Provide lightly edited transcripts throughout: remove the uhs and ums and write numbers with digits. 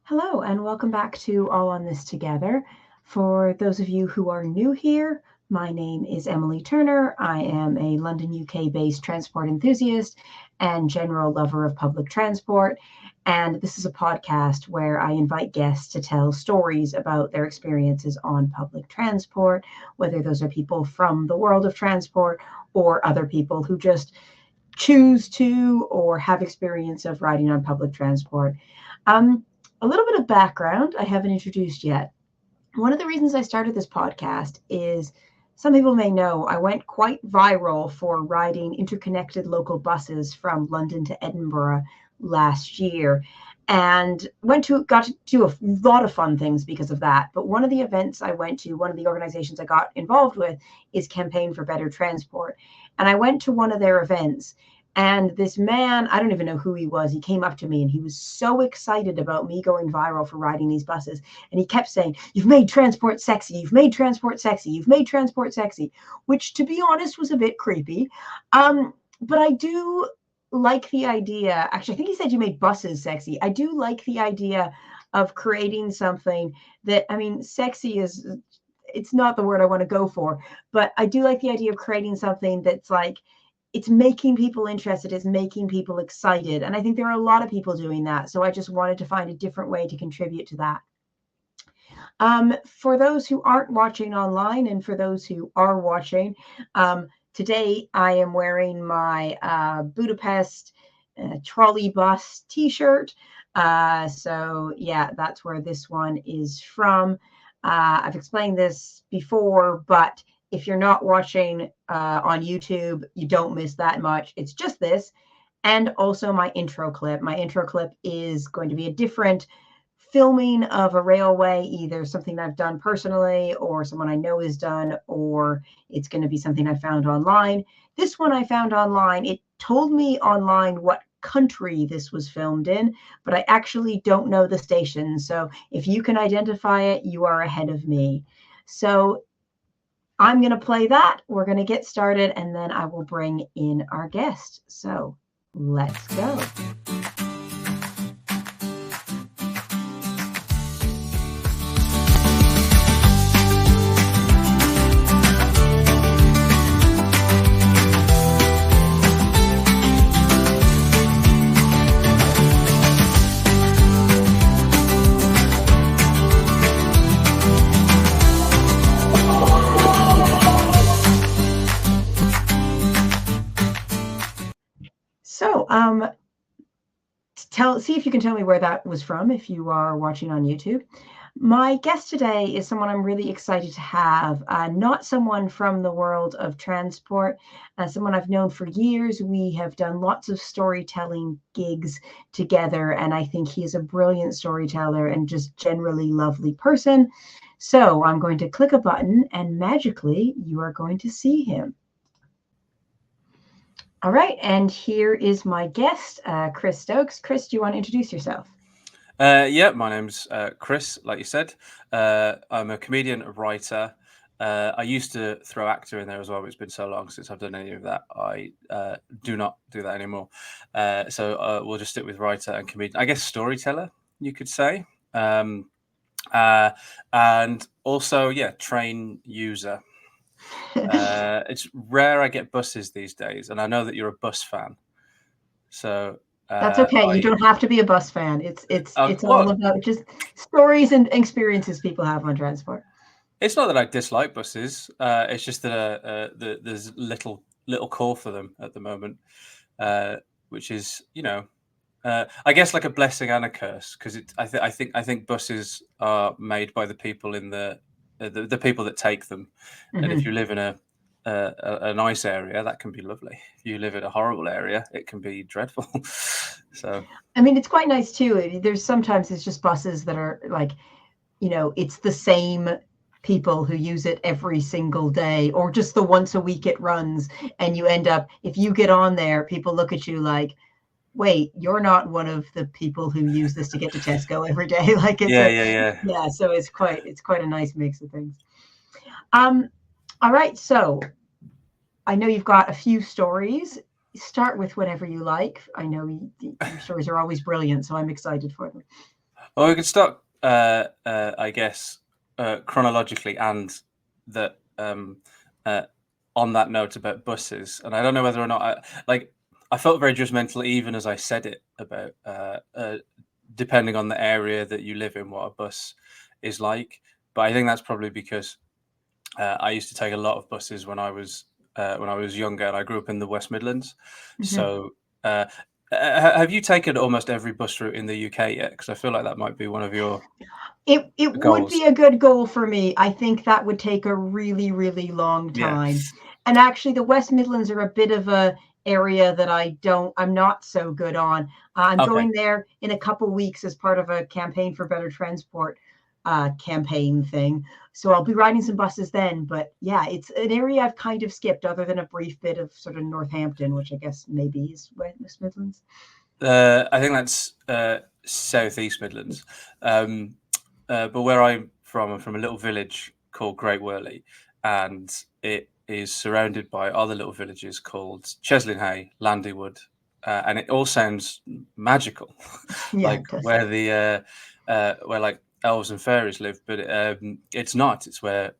Hello, and welcome back to All on This Together. For those of you who are new here, my name is Emily Turner. I am a London, UK-based transport enthusiast and general lover of public transport. And this is a podcast where I invite guests to tell stories about their experiences on public transport, whether those are people from the world of transport or other people who just choose to or have experience of riding on public transport. A little bit of background I haven't introduced yet. One of the reasons I started this podcast is some people may know I went quite viral for riding interconnected local buses from London to Edinburgh last year and got to do a lot of fun things because of that. But one of the events I went to, one of the organizations I got involved with is Campaign for Better Transport. And I went to one of their events. And this man, I don't even know who he was, he came up to me and he was so excited about me going viral for riding these buses. And he kept saying, "You've made transport sexy, you've made transport sexy, you've made transport sexy," which to be honest was a bit creepy. But I do like the idea, actually, I think he said you made buses sexy. I do like the idea of creating something that, I mean, sexy is, it's not the word I want to go for, but I do like the idea of creating something that's like, it's making people interested, it's making people excited. And I think there are a lot of people doing that. So I just wanted to find a different way to contribute to that. For those who aren't watching online and for those who are watching, today I am wearing my Budapest trolley bus t-shirt. So yeah, that's where this one is from. I've explained this before, but if you're not watching on YouTube, you don't miss that much. It's just this. And also my intro clip. My intro clip is going to be a different filming of a railway, either something I've done personally or someone I know has done, or it's going to be something I found online. This one I found online. It told me online what country this was filmed in, but I actually don't know the station. So if you can identify it, you are ahead of me. So I'm going to play that. We're going to get started, and then I will bring in our guest. So let's go. So, see if you can tell me where that was from if you are watching on YouTube. My guest today is someone I'm really excited to have, not someone from the world of transport, someone I've known for years. We have done lots of storytelling gigs together, and I think he is a brilliant storyteller and just generally lovely person. So I'm going to click a button, and magically you are going to see him. All right, and here is my guest, Chris Stokes. Chris, do you want to introduce yourself? Yeah, my name's Chris, like you said. I'm a comedian, a writer. I used to throw actor in there as well, but it's been so long since I've done any of that. I do not do that anymore. So we'll just stick with writer and comedian. I guess storyteller, you could say. And also, yeah, train user. It's rare I get buses these days, and I know that you're a bus fan. So that's okay. You don't have to be a bus fan. It's all about just stories and experiences people have on transport. It's not that I dislike buses. It's just that there's little call for them at the moment, which is, I guess like a blessing and a curse, because I think buses are made by the people in the people that take them, and if you live in a nice area, that can be lovely. If you live in a horrible area, it can be dreadful. So I mean, it's quite nice too. There's sometimes it's just buses that are like, it's the same people who use it every single day, or just the once a week it runs, and you end up, if you get on there, people look at you like, wait, you're not one of the people who use this to get to Tesco every day. Like it's yeah. So it's quite a nice mix of things. All right, so I know you've got a few stories. Start with whatever you like. I know your stories are always brilliant, so I'm excited for them. Well, we could start, I guess, chronologically, and that uh, on that note about buses. And I don't know whether or not I felt very judgmental even as I said it about depending on the area that you live in, what a bus is like. But I think that's probably because I used to take a lot of buses when I was younger, and I grew up in the West Midlands. Mhm. So, uh, have you taken almost every bus route in the UK yet? Because I feel like that might be one of your It would goals. be a good goal for me. I think that would take a really, really long Yeah. time. And actually, the West Midlands are a bit of a area that I'm not so good on. I'm Okay. going there in a couple weeks as part of a campaign for better transport campaign thing. So I'll be riding some buses then. But yeah, it's an area I've kind of skipped, other than a brief bit of sort of Northampton, which I guess maybe is West Midlands. I think that's Southeast Midlands. Um, but where I'm from a little village called Great Worley, and it is surrounded by other little villages called Cheslinhay, Landywood, and it all sounds magical, Yeah, like it does. where the where like elves and fairies live. But it's not. It's where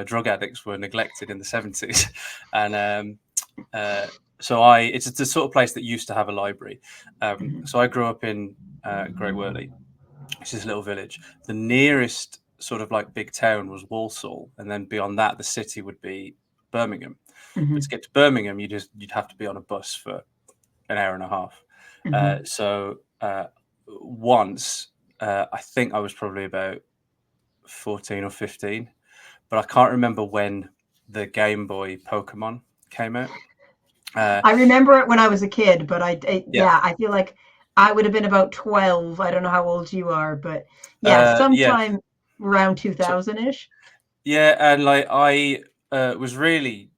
drug addicts were neglected in the 70s, and so it's the sort of place that used to have a library. Mhm. So I grew up in Great Worley, which is a little village. The nearest sort of like big town was Walsall, and then beyond that, the city would be Birmingham. But to Mhm. get to Birmingham, you'd have to be on a bus for an hour and a half. Mhm. So once I think I was probably about 14 or 15, but I can't remember when the Game Boy Pokemon came out. Uh, I remember it when I was a kid, but yeah, yeah, I feel like I would have been about 12. I don't know how old you are, but yeah, yeah. sometime around So 2000-ish. yeah, and like I was really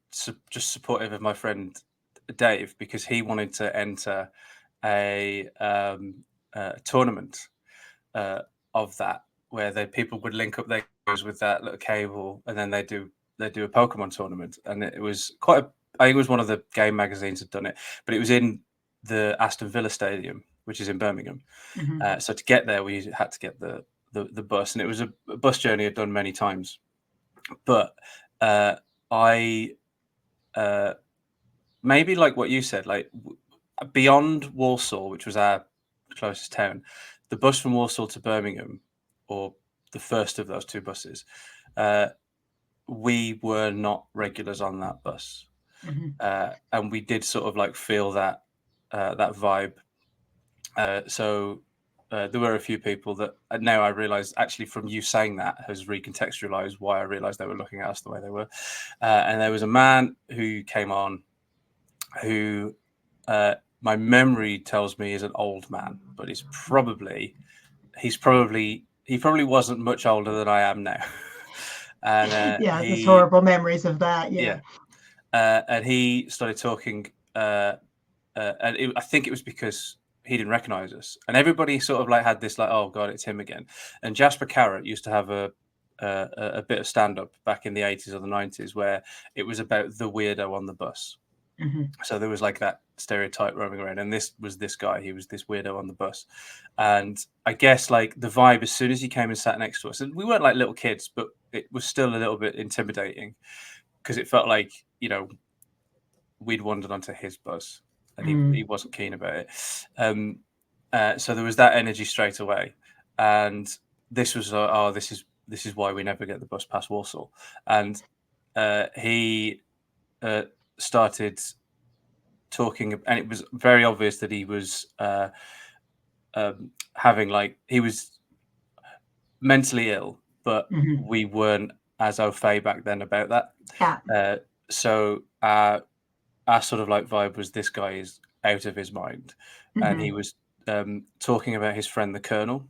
just supportive of my friend Dave because he wanted to enter a tournament uh, of that where people would link up their games with that little cable, and then they do a Pokemon tournament, and it was quite. I think it was one of the game magazines had done it, but it was in the Aston Villa Stadium, which is in Birmingham. Hmm. So to get there, we had to get the bus, and it was a bus journey I'd done many times. But I uh, maybe like what you said, like beyond Walsall, which was our closest town, the bus from Walsall to Birmingham, or the first of those two buses, uh, we were not regulars on that bus, Hmm. and we did sort of like feel that vibe. So there were a few people that now I realize actually from you saying that has recontextualized why I realized they were looking at us the way they were. And there was a man who came on who my memory tells me is an old man, but he probably wasn't much older than I am now. And Yeah, there's horrible memories of that. Yeah. yeah, and he started talking, I think it was because he didn't recognize us, and everybody sort of like had this like, oh god, it's him again. And Jasper Carrot used to have a bit of stand up back in the 80s or the 90s where it was about the weirdo on the bus. Hmm. So there was like that stereotype roaming around, and this was this guy. He was this weirdo on the bus, and I guess like the vibe as soon as he came and sat next to us, and we weren't like little kids, but it was still a little bit intimidating because it felt like we'd wandered onto his bus, and he Mm. wasn't keen about it. Um, so there was that energy straight away, and this was oh this is why we never get the bus past Walsall, and he started talking, and it was very obvious that he was having like he was mentally ill, but Hmm. we weren't as au fait back then about that. Yeah. So our sort of like vibe was this guy is out of his mind, and he Hmm. was talking about his friend the Colonel,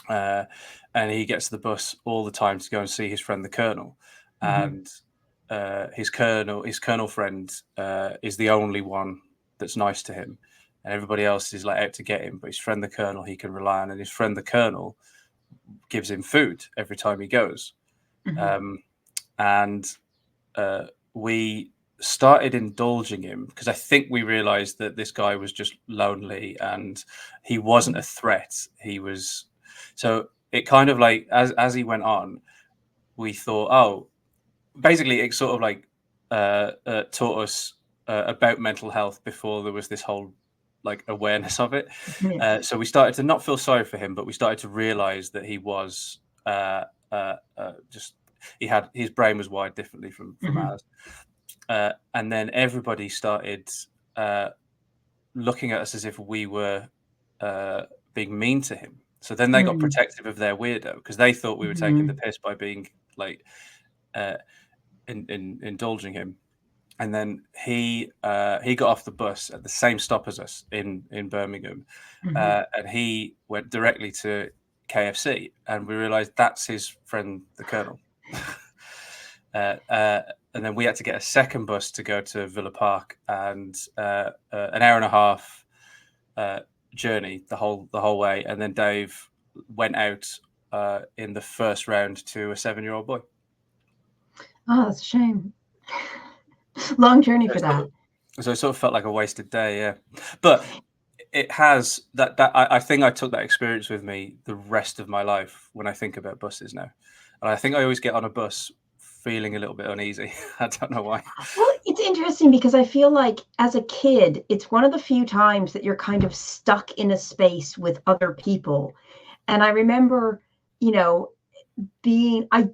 uh, and he gets the bus all the time to go and see his friend the Colonel, Hmm. and his Colonel friend is the only one that's nice to him, and everybody else is like out to get him. But his friend the Colonel he can rely on, and his friend the Colonel gives him food every time he goes, Hmm. um, and we started indulging him because I think we realized that this guy was just lonely and he wasn't a threat. He was, so it kind of like as he went on, we thought, oh, basically it sort of like taught us about mental health before there was this whole like awareness of it. Yeah. So we started to not feel sorry for him, but we started to realize that he was just his brain was wired differently from ours. And then everybody started looking at us as if we were being mean to him. So then they got protective of their weirdo because they thought we were taking the piss by being like indulging him. And then he got off the bus at the same stop as us in Birmingham, and he went directly to KFC, and we realised that's his friend, the Colonel. And then we had to get a second bus to go to Villa Park, and an hour and a half journey the whole way. And then Dave went out in the first round to a 7-year-old boy. Oh, that's a shame. Long journey for that. So it sort of felt like a wasted day, yeah. But it has that I think I took that experience with me the rest of my life when I think about buses now. And I think I always get on a bus feeling a little bit uneasy. I don't know why. Well, it's interesting because I feel like as a kid, it's one of the few times that you're kind of stuck in a space with other people. And I remember, I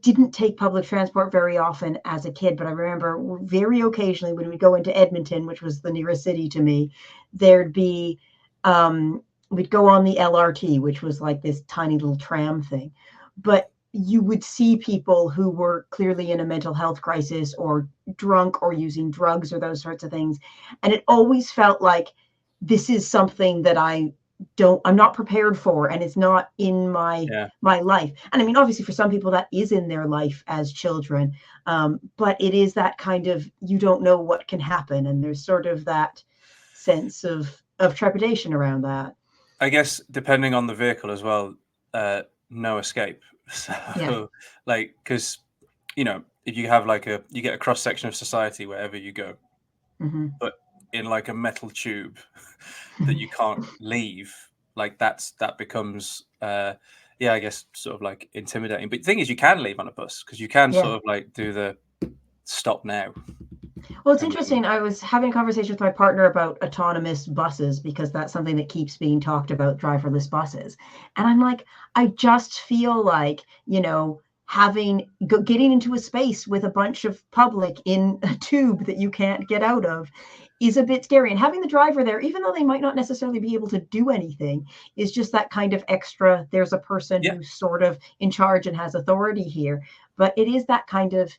didn't take public transport very often as a kid, but I remember very occasionally when we go into Edmonton, which was the nearest city to me, there'd be, we'd go on the LRT, which was like this tiny little tram thing. But you would see people who were clearly in a mental health crisis or drunk or using drugs or those sorts of things. And it always felt like this is something that I'm not prepared for, and it's not in my life. And I mean, obviously for some people that is in their life as children. But it is that kind of, you don't know what can happen. And there's sort of that sense of trepidation around that. I guess depending on the vehicle as well, no escape. So like, because, if you have you get a cross section of society wherever you go, but in like a metal tube that you can't leave, like that becomes I guess sort of like intimidating. But the thing is, you can leave on a bus because you can sort of like do the stop now. Well, it's interesting. I was having a conversation with my partner about autonomous buses because that's something that keeps being talked about, driverless buses. And I'm like, I just feel like, getting into a space with a bunch of public in a tube that you can't get out of is a bit scary. And having the driver there, even though they might not necessarily be able to do anything, is just that kind of extra, there's a person who's sort of in charge and has authority here. But it is that kind of,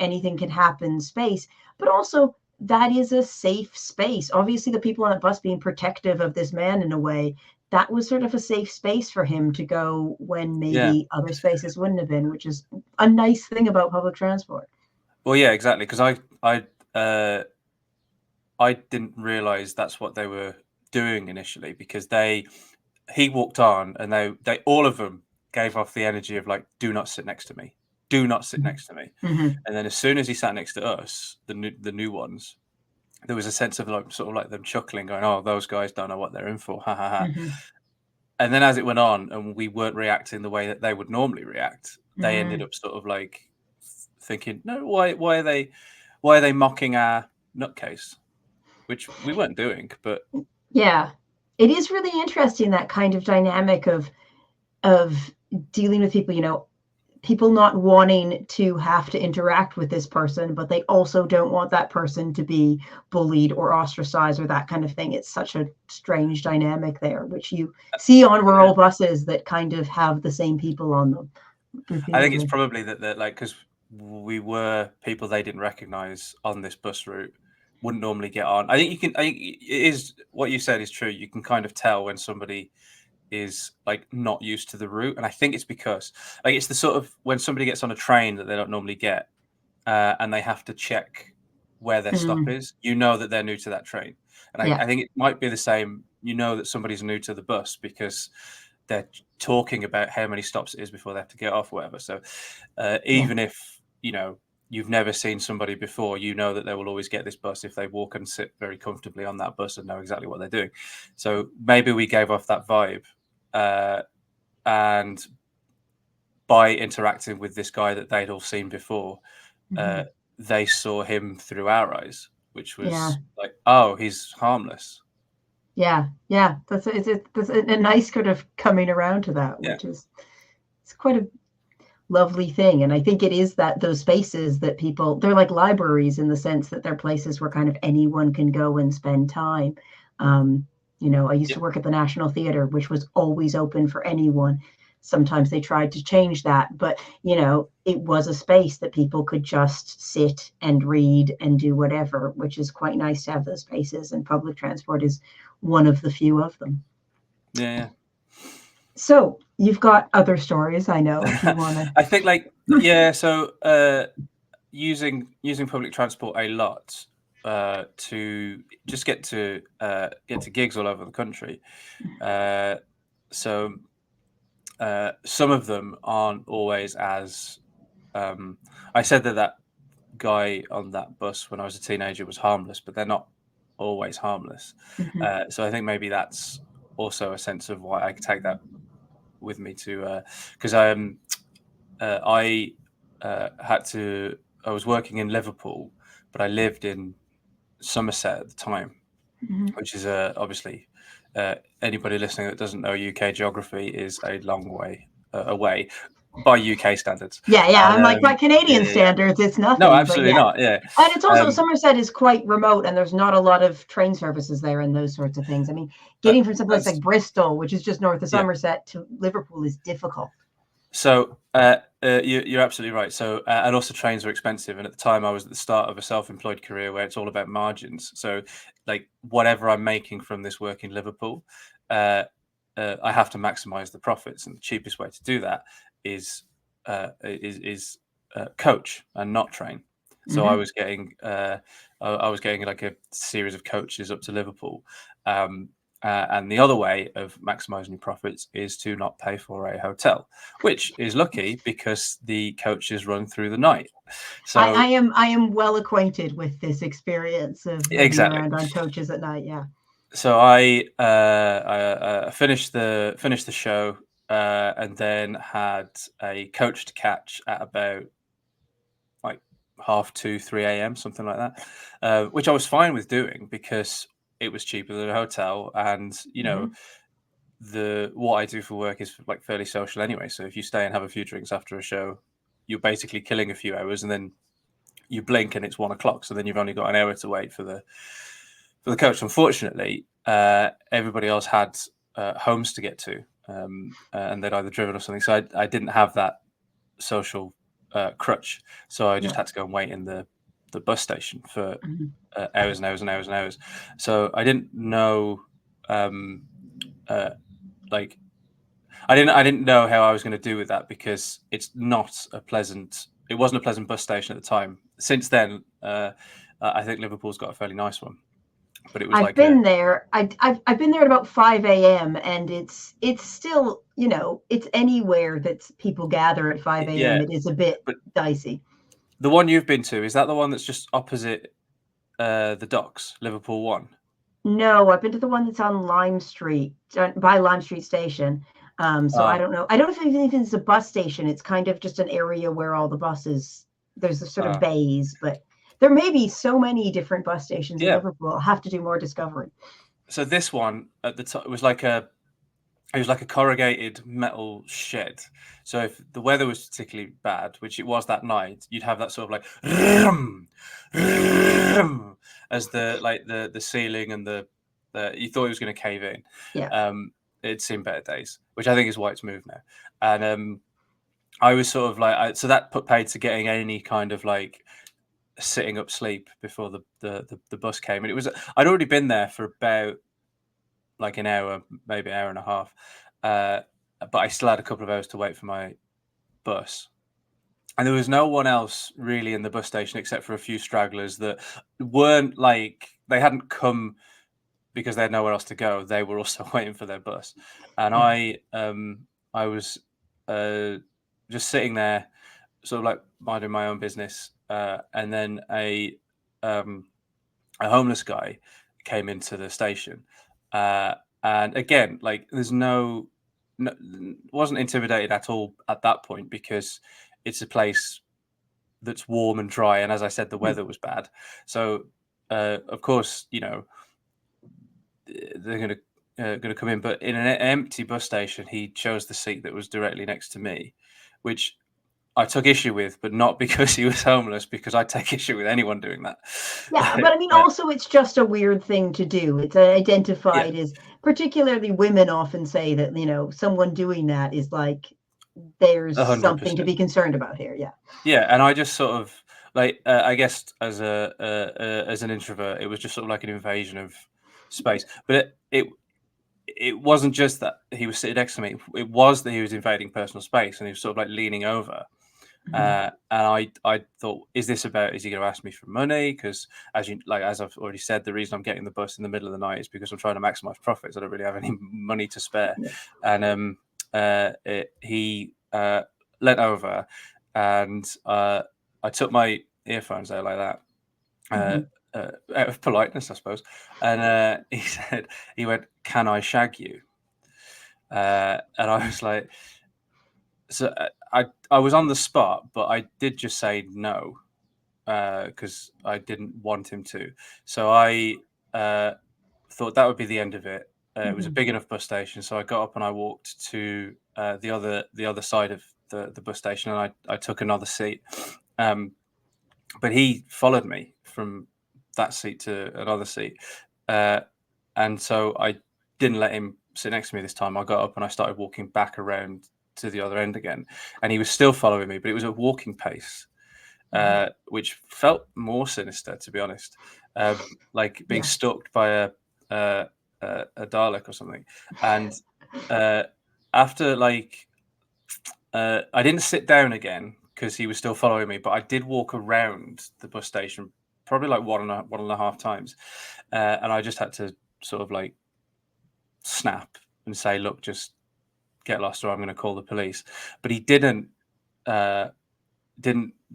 anything can happen space, but also that is a safe space. Obviously, the people on the bus being protective of this man in a way, that was sort of a safe space for him to go when maybe other spaces wouldn't have been, which is a nice thing about public transport. Well, yeah, exactly. Because I didn't realize that's what they were doing initially, because he walked on and they all of them gave off the energy of like, do not sit next to me. Do not sit next to me. And then as soon as he sat next to us, the new ones, there was a sense of like sort of like them chuckling, going, "Oh, those guys don't know what they're in for." Ha ha ha. And then as it went on and we weren't reacting the way that they would normally react, they ended up sort of like thinking, "No, why are they mocking our nutcase?" Which we weren't doing, but yeah, it is really interesting, that kind of dynamic of dealing with people, people not wanting to have to interact with this person, but they also don't want that person to be bullied or ostracized or that kind of thing. It's such a strange dynamic there, which you see on rural buses that kind of have the same people on them. Repeatedly. I think it's probably that like, because we were people they didn't recognize on this bus route, wouldn't normally get on. I think it is what you said is true. You can kind of tell when somebody is like not used to the route, and I think it's because like it's the sort of when somebody gets on a train that they don't normally get, and they have to check where their stop is. That they're new to that train, and I think it might be the same. That somebody's new to the bus because they're talking about how many stops it is before they have to get off, or whatever. So even if you've never seen somebody before, you know that they will always get this bus if they walk and sit very comfortably on that bus and know exactly what they're doing. So maybe we gave off that vibe, and by interacting with this guy that they'd all seen before, they saw him through our eyes, which was like, oh, he's harmless. Yeah, that's a nice kind of coming around to that, which is, it's quite a lovely thing. And I think it is that those spaces that people, they're like libraries in the sense that they're places where kind of anyone can go and spend time. You know, I used to work at the National Theatre, which was always open for anyone. Sometimes they tried to change that, but you know, it was a space that people could just sit and read and do whatever, which is quite nice to have those spaces, and public transport is one of the few of them. Yeah. So you've got other stories, I know, if you want to. I think so using public transport a lot to just get to gigs all over the country. So some of them aren't always as I said that guy on that bus when I was a teenager was harmless, but they're not always harmless. So I think maybe that's also a sense of why I could take that with me to, because I was working in Liverpool, but I lived in Somerset at the time, which is obviously anybody listening that doesn't know UK geography is a long way away by UK standards. I'm like, by Canadian standards, it's nothing. No, absolutely not. Yeah, and it's also Somerset is quite remote, and there's not a lot of train services there and those sorts of things. I mean, getting from someplace like Bristol, which is just north of Somerset, to Liverpool is difficult. So you're absolutely right. So and also trains are expensive, and at the time I was at the start of a self-employed career where it's all about margins. So like whatever I'm making from this work in Liverpool, I have to maximize the profits, and the cheapest way to do that is coach and not train. So I was getting like a series of coaches up to Liverpool. And the other way of maximizing your profits is to not pay for a hotel, which is lucky because the coaches run through the night. So I am well acquainted with this experience of moving around on coaches at night. Yeah. So I finished the show and then had a coach to catch at about like 2:30, 3 a.m., something like that, which I was fine with doing because it was cheaper than a hotel, and you know, what I do for work is like fairly social anyway. So if you stay and have a few drinks after a show, you're basically killing a few hours, and then you blink and it's 1 o'clock. So then you've only got an hour to wait for the coach. Unfortunately, everybody else had homes to get to, and they'd either driven or something. So I didn't have that social crutch. So I just had to go and wait in the bus station for hours and hours and hours and hours. So I didn't know, like, I didn't know how I was going to do with that because it wasn't a pleasant bus station at the time. Since then, I think Liverpool's got a fairly nice one. But it was I've been there. I've been there at about 5 a.m. and it's still, you know, it's anywhere that people gather at 5 a.m. Yeah, it is a bit dicey. The one you've been to, is that the one that's just opposite the docks, Liverpool 1? No, I've been to the one that's on Lime Street, by Lime Street Station. So I don't know. I don't know if it's a bus station. It's kind of just an area where all the buses, there's a sort of bays, but there may be so many different bus stations in Liverpool. I'll have to do more discovery. So this one at the top, it was like a corrugated metal shed. So if the weather was particularly bad, which it was that night, you'd have that sort of like as the ceiling and the you thought it was going to cave in. Yeah. It'd seen better days, which I think is why it's moved now. And I was sort of like, so that put paid to getting any kind of like sitting up sleep before the bus came. And it was, I'd already been there for about like an hour, maybe an hour and a half. But I still had a couple of hours to wait for my bus. And there was no one else really in the bus station except for a few stragglers that weren't like, they hadn't come because they had nowhere else to go. They were also waiting for their bus. And I was just sitting there, sort of like minding my own business. and then a homeless guy came into the station, and again, like there's no, wasn't intimidated at all at that point because it's a place that's warm and dry, and as I said, the weather was bad, so of course, they're going to come in, but in an empty bus station, he chose the seat that was directly next to me, which I took issue with, but not because he was homeless, because I take issue with anyone doing that. Yeah, but I mean, also it's just a weird thing to do. It's identified as, particularly women often say that, someone doing that is like, there's 100%. something to be concerned about here. Yeah. Yeah, and I just sort of like, I guess as as an introvert, it was just sort of like an invasion of space. But it wasn't just that he was sitting next to me; it was that he was invading personal space, and he was sort of like leaning over. And I thought, is he going to ask me for money? Because as I've already said, the reason I'm getting the bus in the middle of the night is because I'm trying to maximize profits. I don't really have any money to spare. And he leant over, and I took my earphones out like that. Out of politeness, I suppose. And he went, "Can I shag you?" And I was like, so I was on the spot, but I did just say no because I didn't want him to. So I thought that would be the end of it. It was a big enough bus station, so I got up and I walked to the other side of the bus station, and I took another seat. But he followed me from that seat to another seat, and so I didn't let him sit next to me this time. I got up and I started walking back around to the other end again, and he was still following me, but it was at walking pace, which felt more sinister, to be honest, like being stalked by a Dalek or something. And after I didn't sit down again because he was still following me, but I did walk around the bus station probably like one and a half times, and I just had to sort of like snap and say, "Look, just get lost, or I'm going to call the police." But he didn't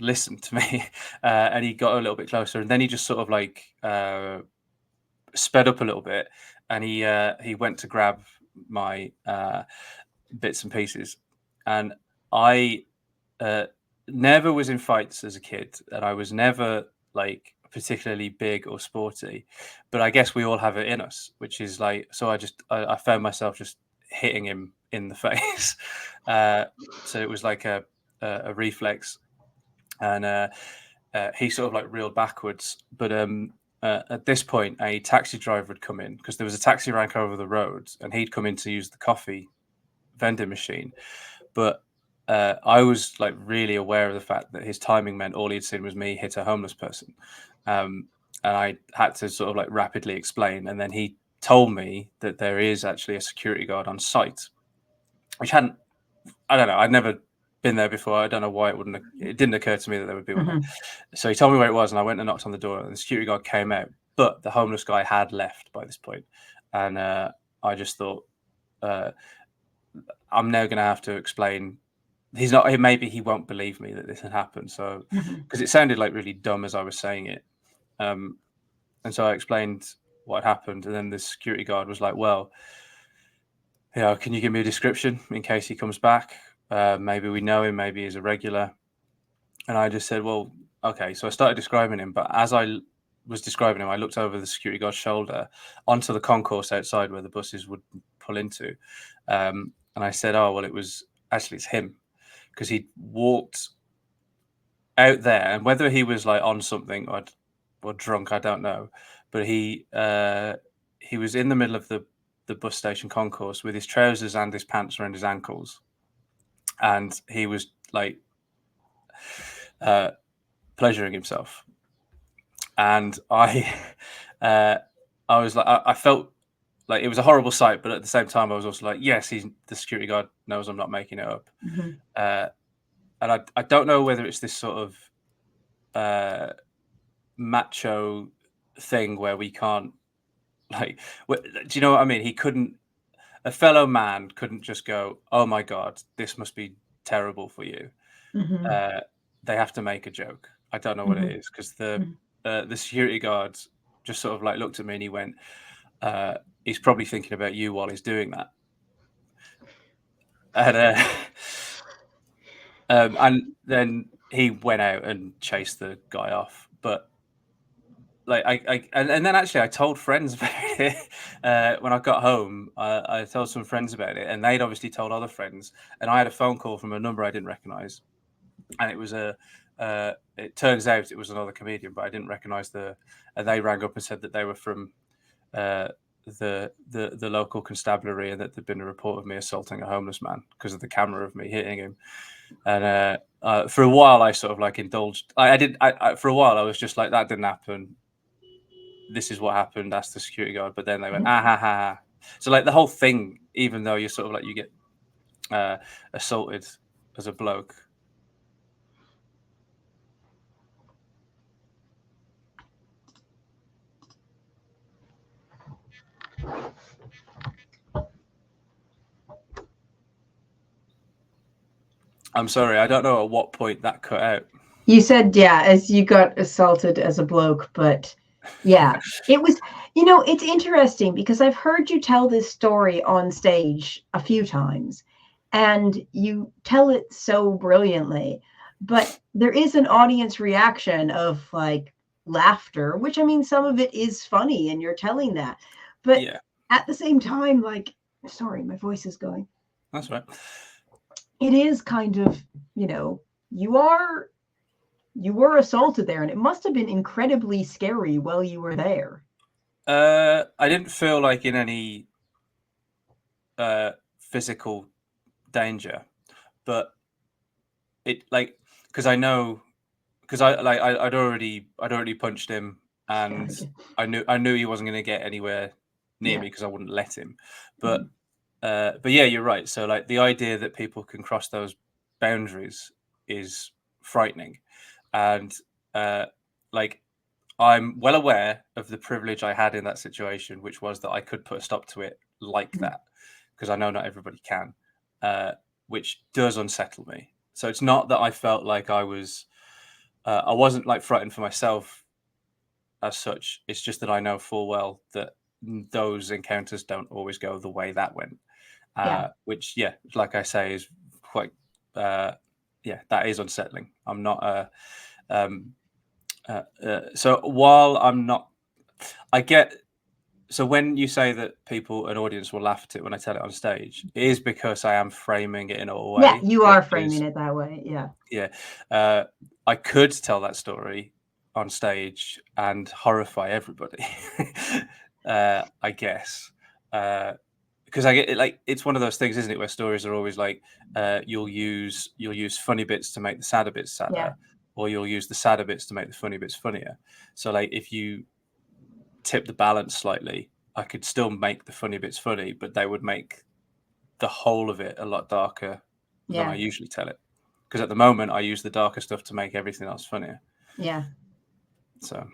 listen to me, and he got a little bit closer, and then he just sort of like sped up a little bit, and he went to grab my bits and pieces, and I never was in fights as a kid, and I was never like particularly big or sporty, but I guess we all have it in us, which is like, so I found myself just hitting him in the face. So it was like a reflex, and he sort of like reeled backwards, but at this point a taxi driver had come in because there was a taxi rank over the road, and he'd come in to use the coffee vending machine. But I was like really aware of the fact that his timing meant all he'd seen was me hit a homeless person, and I had to sort of like rapidly explain, and then he told me that there is actually a security guard on site, which I don't know, I'd never been there before. I don't know why it didn't occur to me that there would be one there. So he told me where it was, and I went and knocked on the door, and the security guard came out, but the homeless guy had left by this point, and I just thought, I'm now going to have to explain. He's not. Maybe he won't believe me that this had happened. So, because it sounded like really dumb as I was saying it, and so I explained what happened, and then the security guard was like, "Well, can you give me a description in case he comes back? Maybe we know him. Maybe he's a regular." And I just said, "Well, okay." So I started describing him, but as I was describing him, I looked over the security guard's shoulder onto the concourse outside where the buses would pull into, and I said, "Oh, well, it's him," because he walked out there, and whether he was like on something or drunk, I don't know, but he was in the middle of the bus station concourse with his trousers and his pants around his ankles, and he was like pleasuring himself, and I was like, I felt like it was a horrible sight, but at the same time I was also like, yes, the security guard knows I'm not making it up. And I don't know whether it's this sort of macho thing where we can't, like, do you know what I mean? A fellow man couldn't just go, "Oh my God, this must be terrible for you." They have to make a joke. I don't know what Mhm. it is, because Mhm. the security guard just sort of like looked at me and he went, he's probably thinking about you while he's doing that. And and then he went out and chased the guy off. But like and then actually I told friends about it when I got home. I told some friends about it, and they'd obviously told other friends. And I had a phone call from a number I didn't recognize, and it was a. It turns out it was another comedian, but I didn't recognize the. And they rang up and said that they were from uh, the local constabulary, and that there'd been a report of me assaulting a homeless man because of the camera of me hitting him. And for a while, I sort of like indulged. I did. For a while, I was just like, that didn't happen. This is what happened. Asked the security guard. But then they went, ah ha ha ha. So like the whole thing, even though you're sort of like you get assaulted as a bloke. I'm sorry, I don't know at what point that cut out. You said, yeah, as you got assaulted as a bloke, but yeah, it was, it's interesting because I've heard you tell this story on stage a few times and you tell it so brilliantly, but there is an audience reaction of like laughter, which I mean, some of it is funny and you're telling that. But Yeah, at the same time, like, sorry, my voice is going. that's right. It is kind of, you are you were assaulted there, and it must have been incredibly scary while you were there. I didn't feel like in any physical danger, but it like because I know because I'd already punched him, and I knew he wasn't going to get anywhere near Yeah. me because I wouldn't let him. Mhm. But yeah, you're right. So like the idea that people can cross those boundaries is frightening, and like I'm well aware of the privilege I had in that situation, which was that I could put a stop to it like Mhm. that, because I know not everybody can, which does unsettle me. So it's not that I felt like I wasn't like frightened for myself as such. It's just that I know full well that those encounters don't always go the way that went, Yeah. which, yeah, like I say, is quite, yeah, that is unsettling. I'm not so while I'm not, I get. So when you say that people, an audience will laugh at it when I tell it on stage, it is because I am framing it in a Yeah, way you that are framing is, it that way. Yeah. yeah. Uh, I could tell that story on stage and horrify everybody. I guess. Because I get it, like it's one of those things, isn't it, where stories are always like you'll use funny bits to make the sadder bits Yeah. sadder, or you'll use the sadder bits to make the funny bits funnier. So like if you tip the balance slightly, I could still make the funny bits funny, but they would make the whole of it a lot darker than I Yeah. usually tell it. Because at the moment, I use the darker stuff to make everything else funnier. Yeah. So,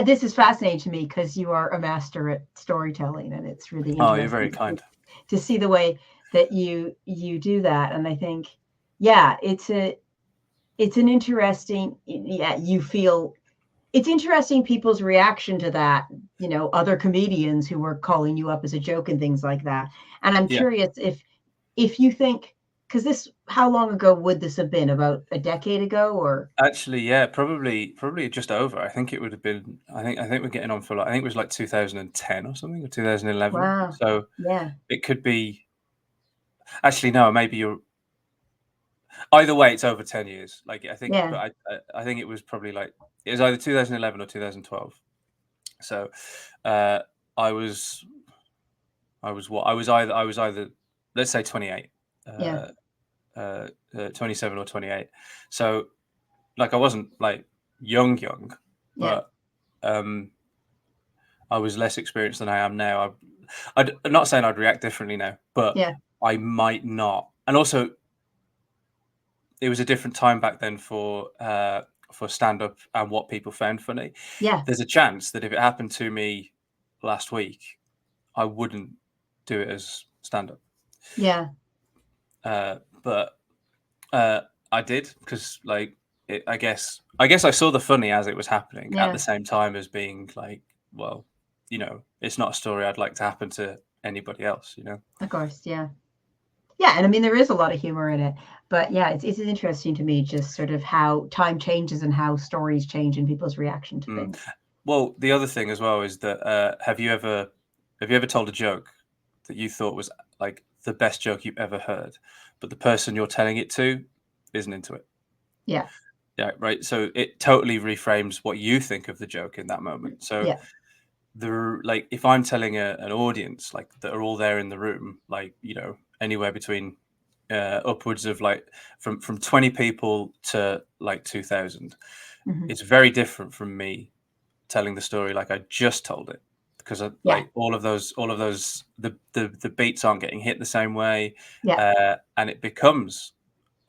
This is fascinating to me because you are a master at storytelling, and it's really oh, you're very interesting kind. to see the way that you do that. And I think, yeah, it's an interesting, yeah, you feel it's interesting people's reaction to that, other comedians who were calling you up as a joke and things like that. And I'm Yeah, curious if you think, because how long ago would this have been? About a decade ago, or? actually, yeah, probably just over. I think it would have been. I think we're getting on for like. I think it was like 2010 or something, or 2011. Wow. So Yeah. it could be. Actually, no, maybe you're. Either way, it's over 10 years. Like I think, Yeah. but I think it was probably like it was either 2011 or 2012. So uh, I was I was either let's say 28, Yeah. uh, 27 or 28. So like I wasn't like young, Yeah. but um, I was less experienced than I am now. I'm not saying I'd react differently now, but Yeah. I might not. And also, it was a different time back then for stand up and what people found funny. Yeah. There's a chance that if it happened to me last week, I wouldn't do it as stand up. Yeah. But I did because like I guess I saw the funny as it was happening at Yeah, the same time as being like, well, it's not a story I'd like to happen to anybody else, of course. Yeah. Yeah, and I mean there is a lot of humor in it, but yeah, it's interesting to me just sort of how time changes and how stories change and people's reaction to Mm. things. Well, the other thing as well is that have you ever told a joke that you thought was like the best joke you've ever heard, but the person you're telling it to isn't into it? Yeah, Yeah, right. So it totally reframes what you think of the joke in that moment. So yeah, like if I'm telling an audience like that are all there in the room, like anywhere between upwards of like from 20 people to like 2,000, hmm, it's very different from me telling the story like I just told it, because yeah, like all of those the beats aren't getting hit the same way, yeah, and it becomes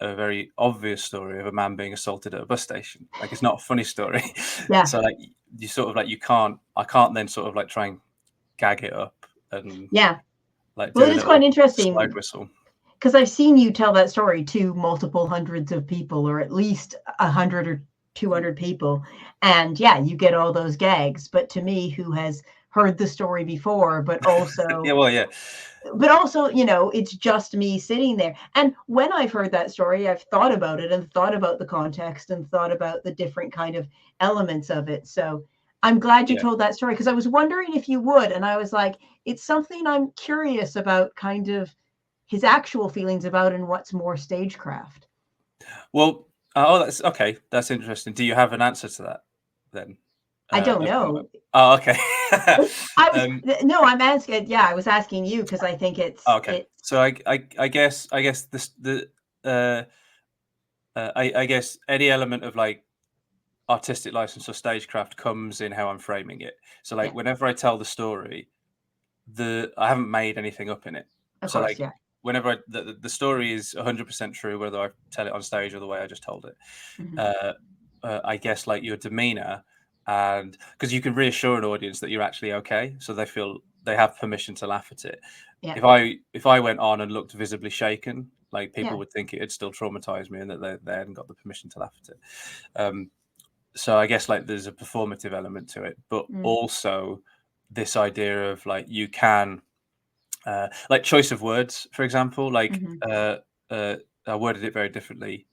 a very obvious story of a man being assaulted at a bus station. Like it's not a funny story. yeah, So like you sort of like I can't then sort of like try and gag it up and yeah. like Well, do it a is quite little slide interesting whistle. because I've seen you tell that story to multiple hundreds of people, or at least 100 or 200 people, and yeah, you get all those gags. But to me, who has heard the story before, Yeah, well, yeah, but also, it's just me sitting there. And when I've heard that story, I've thought about it and thought about the context and thought about the different kind of elements of it. So I'm glad you yeah. told that story because I was wondering if you would. And I was like, it's something I'm curious about, kind of his actual feelings about and what's more stagecraft. Well, oh, that's okay. That's interesting. Do you have an answer to that then? I don't Of know. oh, okay. I was um, no, I'm asking. Yeah, I was asking you because I think oh, okay. it's So I guess this the uh, I guess any element of like artistic license or stagecraft comes in how I'm framing it. So like yeah, whenever I tell the story, I haven't made anything up in it. of So course, like yeah. whenever the story is 100% true, whether I tell it on stage or the way I just told it. Hmm. Uh, I guess like your demeanor, and because you can reassure an audience that you're actually okay, so they feel they have permission to laugh at it. Yeah, If I went on and looked visibly shaken, like people yeah. would think it had still traumatized me and that they hadn't got the permission to laugh at it. Um, so I guess like there's a performative element to it, but Mm, also this idea of like you can like choice of words, for example, like hmm, I worded it very differently.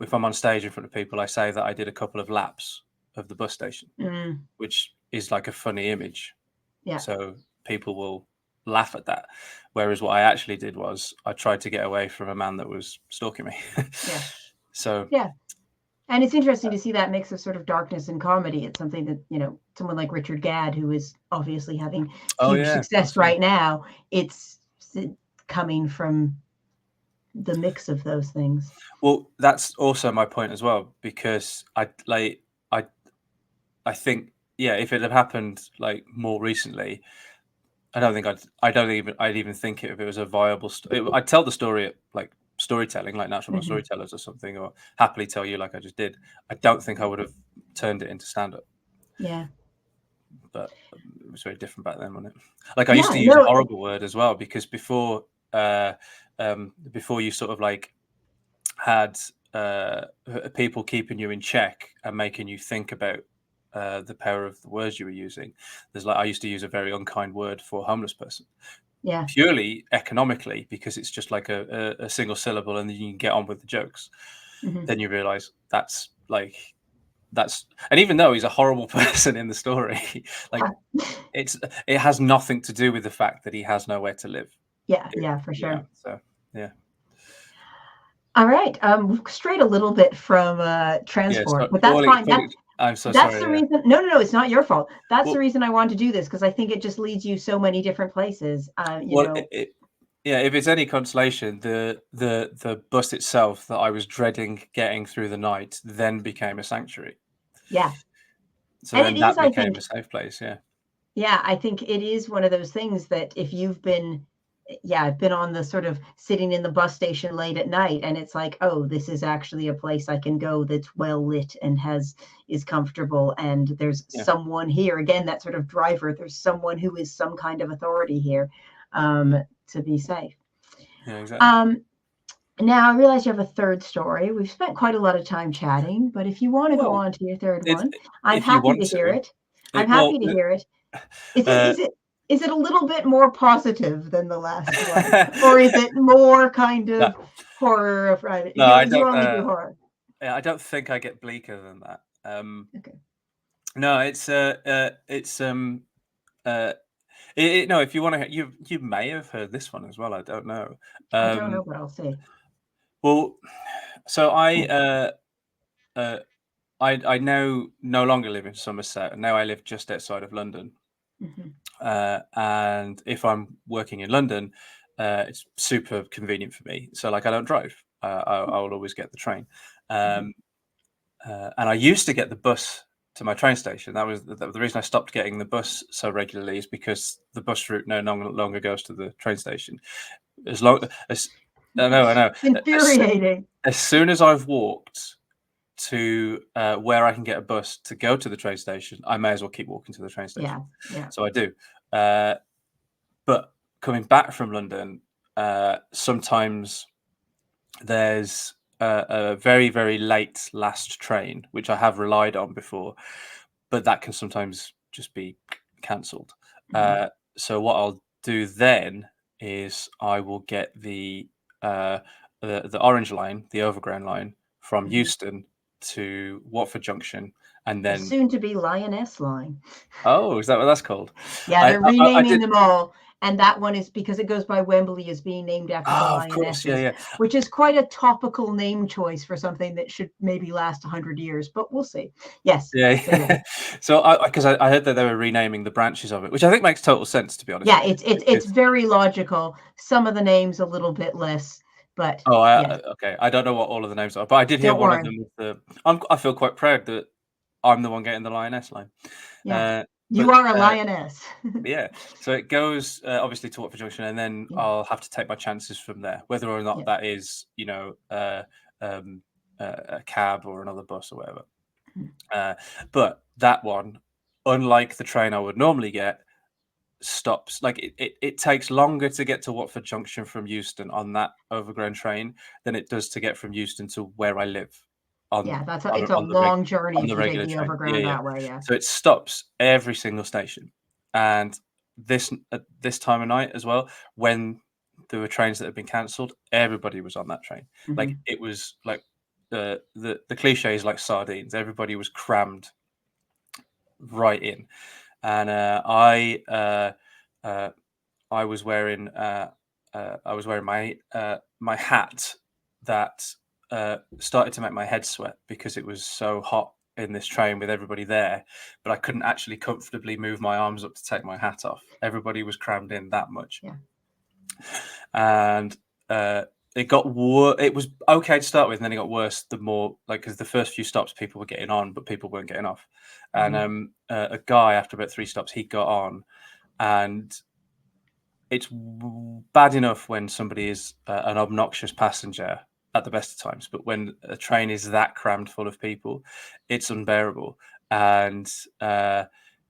If I'm on stage in front of people, I say that I did a couple of laps of the bus station, mm, which is like a funny image. yeah, So people will laugh at that. Whereas what I actually did was I tried to get away from a man that was stalking me. yeah, So yeah. And it's interesting to see that mix of sort of darkness and comedy. It's something that, someone like Richard Gadd, who is obviously having oh huge yeah, success that's right. right now, it's coming from the mix of those things. Well, that's also my point as well, because I I think yeah, if it had happened like more recently, I don't even I'd even think it if it was a viable I'd tell the story at like storytelling, like natural born Hmm. storytellers or something, or happily tell you like I just did. I don't think I would have turned it into stand up, Yeah. but it was very different back then, wasn't it? Like I used Yeah. to use a No. horrible word as well, because before you sort of like had people keeping you in check and making you think about the power of the words you were using. There's like I used to use a very unkind word for a homeless person, Yeah. purely economically, because it's just like a single syllable and then you can get on with the jokes. Hmm. Then you realize that's and even though he's a horrible person in the story, like it's it has nothing to do with the fact that he has nowhere to live. Yeah. Yeah. For sure. So yeah. All right. We've strayed a little bit from Yeah, transport, so but that's fine. I'm so That's sorry. the Yeah. reason. No, no, no. It's not your fault. That's the Well, reason I wanted to do this because I think it just leads you so many different places. well, yeah. If it's any consolation, the bus itself that I was dreading getting through the night then became a sanctuary. Yeah. So And it then is, that I became think, a safe place. Yeah. yeah, I think it is one of those things that if you've been, yeah, I've been on the sort of sitting in the bus station late at night and it's like, oh, this is actually a place I can go that's well lit and is comfortable. And there's Yeah. someone here, again, that sort of driver, there's someone who is some kind of authority here um, to be safe. Yeah. Exactly. Um, Now, I realize you have a third story. We've spent quite a lot of time chatting, but if you want to go Well, on to your third it's, one, I'm if you happy want to hear to, it. I'm happy to hear it. Is it uh, is it is it a little bit more positive than the last one, or is it more kind no, of horror of Friday? no, I You don't. only do horror. I don't think I get bleaker than that. Okay. No, uh, no. If you want to, you may have heard this one as well. I don't know. I don't know, but I'll say. Well, so uh, I now no longer live in Somerset. Now I live just outside of London. Mhm. And if I'm working in London, it's super convenient for me. So like I don't drive. I will always get the train. Mhm. And I used to get the bus to my train station. That was the reason I stopped getting the bus so regularly, is because the bus route no longer goes to the train station. As long as I know. Infuriating. As soon as I've walked to where I can get a bus to go to the train station, I may as well keep walking to the train station. Yeah, yeah. So I do. But coming back from London, sometimes there's a very, very late last train, which I have relied on before, but that can sometimes just be cancelled. Mhm. So what I'll do then is I will get the Orange line, the Overground line, from Mhm. Euston to Watford Junction, and The then soon-to-be Lioness line. oh, is that what that's called? Yeah, I they're I renaming did. them all, and that one is because it goes by Wembley is being named after the Oh, of course, yeah, Lionesses, yeah. which is quite a topical name choice for something that should maybe last 100 years, but we'll see. Yes. Yeah, So yeah. yeah. So because I heard that they were renaming the branches of it, which I think makes total sense, to be honest Yeah, with you. it's Because very logical. Some of the names a little bit less, but oh, yes. okay, I don't know what all of the names are, but I did hear Don't one of worry. them with the. I feel quite proud that I'm the one getting the Lioness line. Yeah. Uh, You but are a lioness. yeah, so it goes obviously to Watford Junction, and then Yeah. I'll have to take my chances from there, whether or not Yeah. that is um, a cab or another bus or whatever. Mhm. But that one, unlike the train I would normally get, stops like it takes longer to get to Watford Junction from Euston on that overground train than it does to get from Euston to where I live on Yeah, it's a on the long journey on if the you take regular the train. Yeah, overground yeah. that way, yeah. So it stops every single station, and this at this time of night as well, when there were trains that had been cancelled, everybody was on that train. Like Mhm. it was like the cliche is like sardines. Everybody was crammed right in, and uh, I was wearing my hat that started to make my head sweat because it was so hot in this train with everybody there, but I couldn't actually comfortably move my arms up to take my hat off. Everybody was crammed in that much, Yeah. and it got it was okay to start with, and then it got worse the more like because the first few stops people were getting on, but people weren't getting off, and Mhm. a guy after about 3 stops he got on, and it's bad enough when somebody is an obnoxious passenger at the best of times, but when a train is that crammed full of people, it's unbearable. And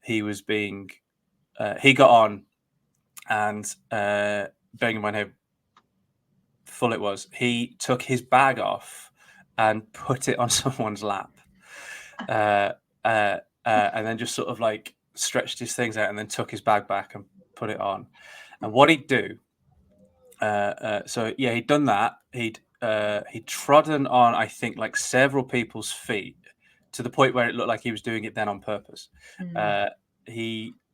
he was being, he got on, and bearing in mind how full it was, he took his bag off and put it on someone's lap, uh, and then just sort of like stretched his things out, and then took his bag back and put it on. And what he'd do so yeah, he'd done that. He'd trodden on, I think, like several people's feet to the point where it looked like he was doing it then on purpose. Mhm.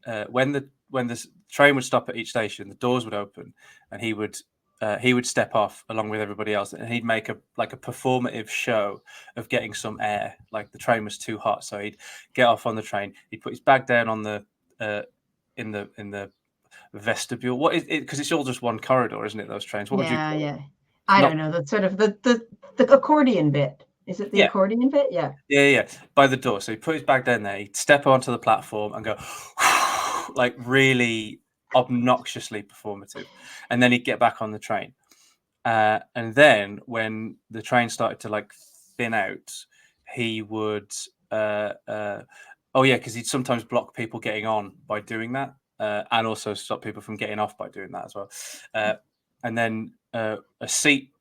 Uh, when the train would stop at each station, the doors would open, and he would step off along with everybody else, and he'd make a performative show of getting some air. Like the train was too hot, so he'd get off on the train. He'd put his bag down on the in the vestibule. What is it? Because it's all just one corridor, isn't it? Those trains. What would you Yeah, call it? yeah. I Not don't know. That's sort of the accordion bit. Is it the yeah, accordion bit? Yeah. yeah. By the door. So he put his bag down there. He'd step onto the platform and go like really obnoxiously performative, and then he'd get back on the train. And then when the train started to like thin out, he would. Oh yeah, because he'd sometimes block people getting on by doing that, and also stop people from getting off by doing that as well. And then a seat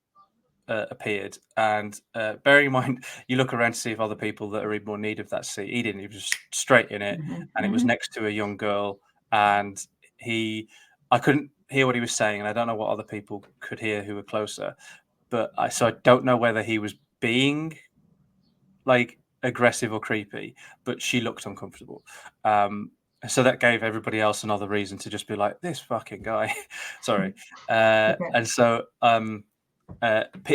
appeared, and bearing in mind, you look around to see if other people that are in more need of that seat. He didn't. He was just straight in it, and it was next to a young girl, and I couldn't hear what he was saying, and I don't know what other people could hear who were closer, but so I don't know whether he was being like aggressive or creepy, but she looked uncomfortable. So that gave everybody else another reason to just be like, this fucking guy. Sorry. And so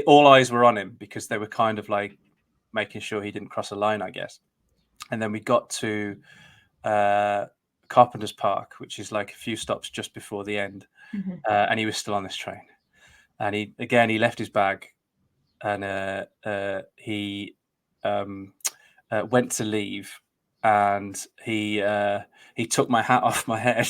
all eyes were on him because they were kind of like making sure he didn't cross a line, I guess. And then we got to Carpenter's Park, which is like a few stops just before the end. And he was still on this train. And he left his bag, and he went to leave, and he took my hat off my head,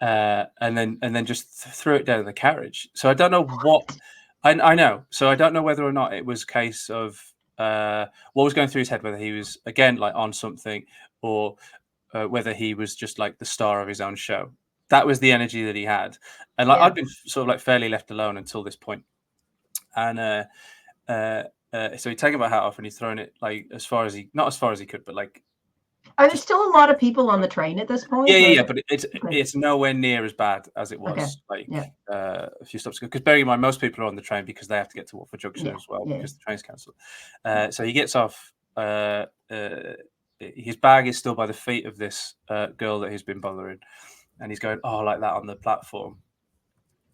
and then just threw it down in the carriage. So I don't know what I know. So I don't know whether or not it was a case of what was going through his head, whether he was again like on something, or whether he was just like the star of his own show. That was the energy that he had, and like I'd been sort of like fairly left alone until this point, and so he'd taken my hat off and he'd thrown it like not as far as he could, but like. Are there still a lot of people on the train at this point? Yeah, but it's nowhere near as bad as it was a few stops ago. Because bearing in mind, most people are on the train because they have to get to Watford Junction as well because the train's cancelled. So he gets off. His bag is still by the feet of this girl that he's been bothering, and he's going, "Oh, like that on the platform."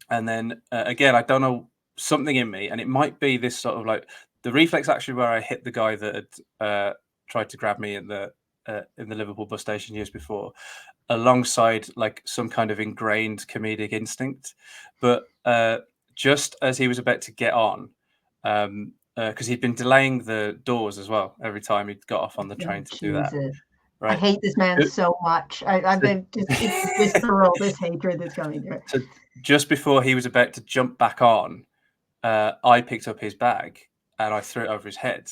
And then again, I don't know, something in me, and it might be this sort of like the reflex action where I hit the guy that had tried to grab me in the Liverpool bus station years before, alongside like some kind of ingrained comedic instinct. But just as he was about to get on, because he'd been delaying the doors as well every time he'd got off on the train to do that. Right. I hate this man so much. I've been it's visceral, this hatred that's coming through. So just before he was about to jump back on, I picked up his bag and I threw it over his head,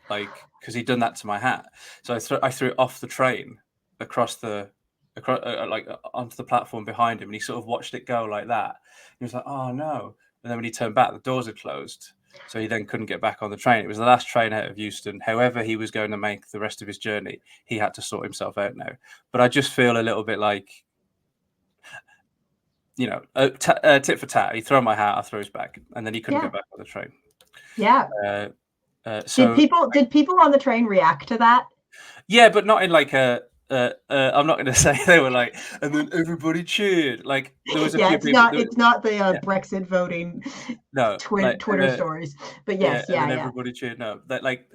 like because he'd done that to my hat. So I threw it off the train across like onto the platform behind him, and he sort of watched it go like that. He was like, "Oh no!" And then when he turned back, the doors had closed. So he then couldn't get back on the train. It was the last train out of Euston. However he was going to make the rest of his journey, he had to sort himself out now. But I just feel a little bit like, tit for tat. He threw my hat, I threw his bag, and then he couldn't get back on the train. Yeah. So did people on the train react to that? Yeah, but not in like a. I'm not going to say they were like, and then everybody cheered. Like there was a few people. It's not the Brexit voting. No, Twitter stories, but yes, and then everybody cheered. No, that like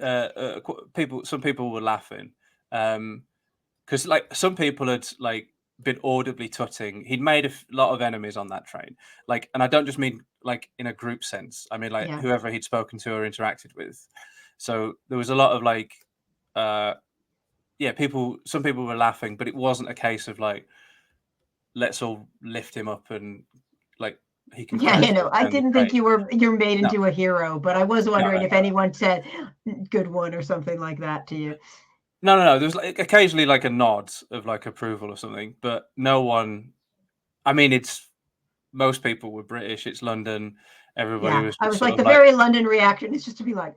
some people were laughing, because like some people had like been audibly tutting. He'd made a lot of enemies on that train, like, and I don't just mean like in a group sense. I mean like whoever he'd spoken to or interacted with. So there was a lot of like. Some people were laughing, but it wasn't a case of like, let's all lift him up and like he can. I didn't think you're made into a hero, but I was wondering if anyone said "good one" or something like that to you. No. There was like occasionally like a nod of like approval or something, but no one. I mean, most people were British. It's London. Everybody was. I was like the very London reaction is just to be like,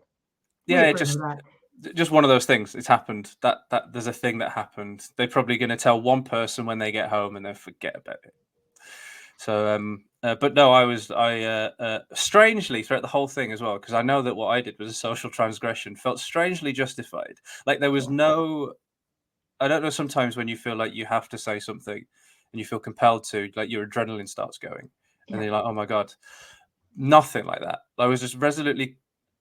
just one of those things. It's happened. That there's a thing that happened. They're probably going to tell one person when they get home and then forget about it. So, but no, I strangely throughout the whole thing as well, because I know that what I did was a social transgression, felt strangely justified. Like there was no, I don't know. Sometimes when you feel like you have to say something and you feel compelled to, like your adrenaline starts going, and then you're like, oh my god, nothing like that. I was just resolutely,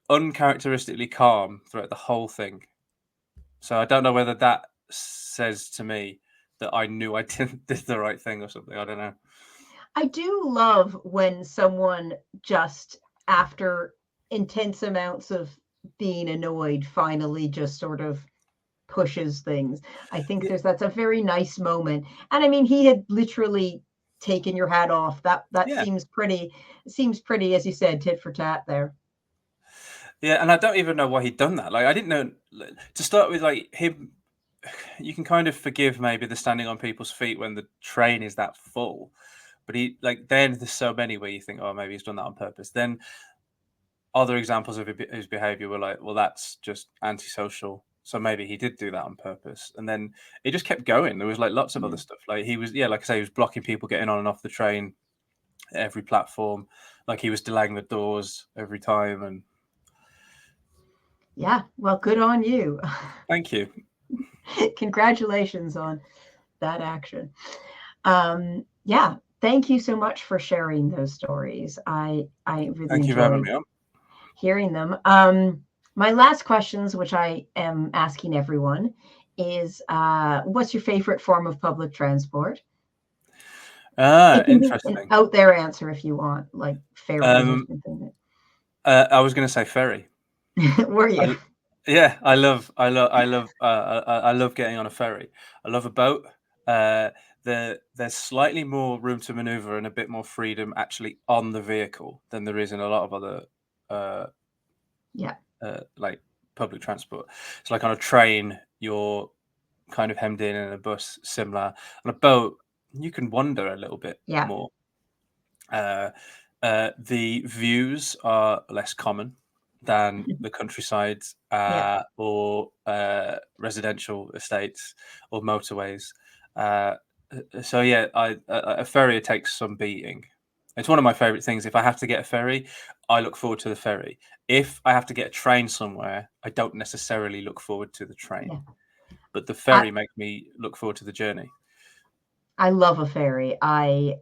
uncharacteristically calm throughout the whole thing. So I don't know whether that says to me that I knew I did the right thing or something. I don't know. I do love when someone just after intense amounts of being annoyed finally just sort of pushes things. I think that's a very nice moment. And I mean, he had literally taken your hat off. That seems pretty, as you said, tit for tat there. Yeah, and I don't even know why he'd done that. Like, I didn't know. To start with, like him, you can kind of forgive maybe the standing on people's feet when the train is that full, but then there's so many where you think, oh, maybe he's done that on purpose. Then other examples of his behavior were like, well, that's just antisocial. So maybe he did do that on purpose. And then it just kept going. There was like lots of other stuff. Like he was, like I say, he was blocking people getting on and off the train at every platform. Like he was delaying the doors every time. And yeah, well, good on you. thank you. Congratulations on that action. Yeah, thank you so much for sharing those stories. I really Thank you for having enjoyed me on. hearing them. My last questions, which I am asking everyone, is what's your favorite form of public transport? It can be an Interesting. out there answer if you want, like ferries or something. I was going to say ferry. Were you? Yeah, I love getting on a ferry. I love a boat. There's slightly more room to maneuver and a bit more freedom actually on the vehicle than there is in a lot of other like public transport. So like on a train, you're kind of hemmed in a bus similar. On a boat, you can wander a little bit more. The views are less common than the countryside or residential estates or motorways. So yeah, a ferry takes some beating. It's one of my favorite things. If I have to get a ferry, I look forward to the ferry. If I have to get a train somewhere, I don't necessarily look forward to the train. But the ferry makes me look forward to the journey. I love a ferry. My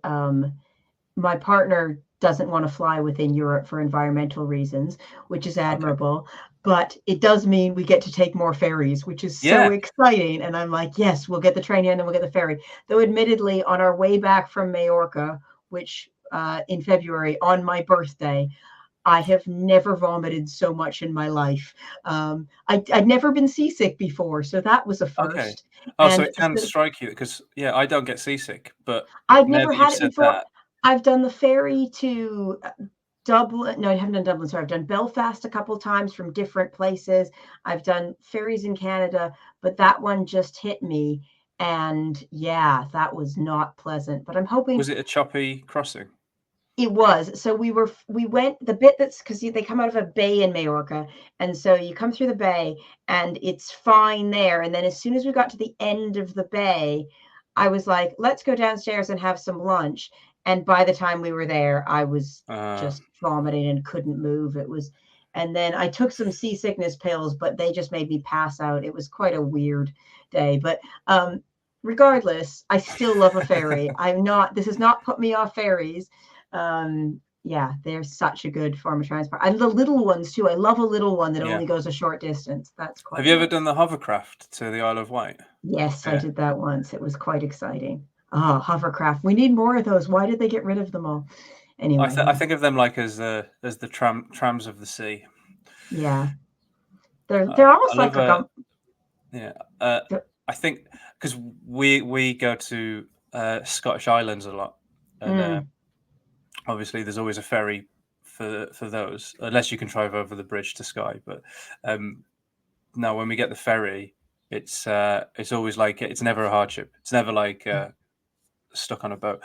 partner doesn't want to fly within Europe for environmental reasons, which is admirable. Okay. But it does mean we get to take more ferries, which is so exciting. And I'm like, yes, we'll get the train here and then we'll get the ferry. Though admittedly, on our way back from Majorca, which in February on my birthday, I have never vomited so much in my life. I'd never been seasick before, so that was a first. Okay. Oh, so it can strike you because I don't get seasick, but I've never had it before. I've done the ferry to Dublin. No, I haven't done Dublin. Sorry, I've done Belfast a couple of times from different places. I've done ferries in Canada, but that one just hit me. And yeah, that was not pleasant. But I'm hoping. Was it a choppy crossing? It was. So we went the bit that's because they come out of a bay in Majorca. And so you come through the bay and it's fine there. And then as soon as we got to the end of the bay, I was like, let's go downstairs and have some lunch. And by the time we were there, I was just vomiting and couldn't move. And then I took some seasickness pills, but they just made me pass out. It was quite a weird day. But regardless, I still love a ferry. This has not put me off ferries. Yeah, they're such a good form of transport. And the little ones too. I love a little one that only goes a short distance. That's quite. Have you ever done the hovercraft to the Isle of Wight? Yes, I did that once. It was quite exciting. Oh, hovercraft. We need more of those. Why did they get rid of them all? Anyway, I think of them like as the trams of the sea. Yeah, they're almost like I think because we go to Scottish Islands a lot, and obviously there's always a ferry for those, unless you can drive over the bridge to Skye. But no, when we get the ferry, it's always like it's never a hardship. It's never like stuck on a boat.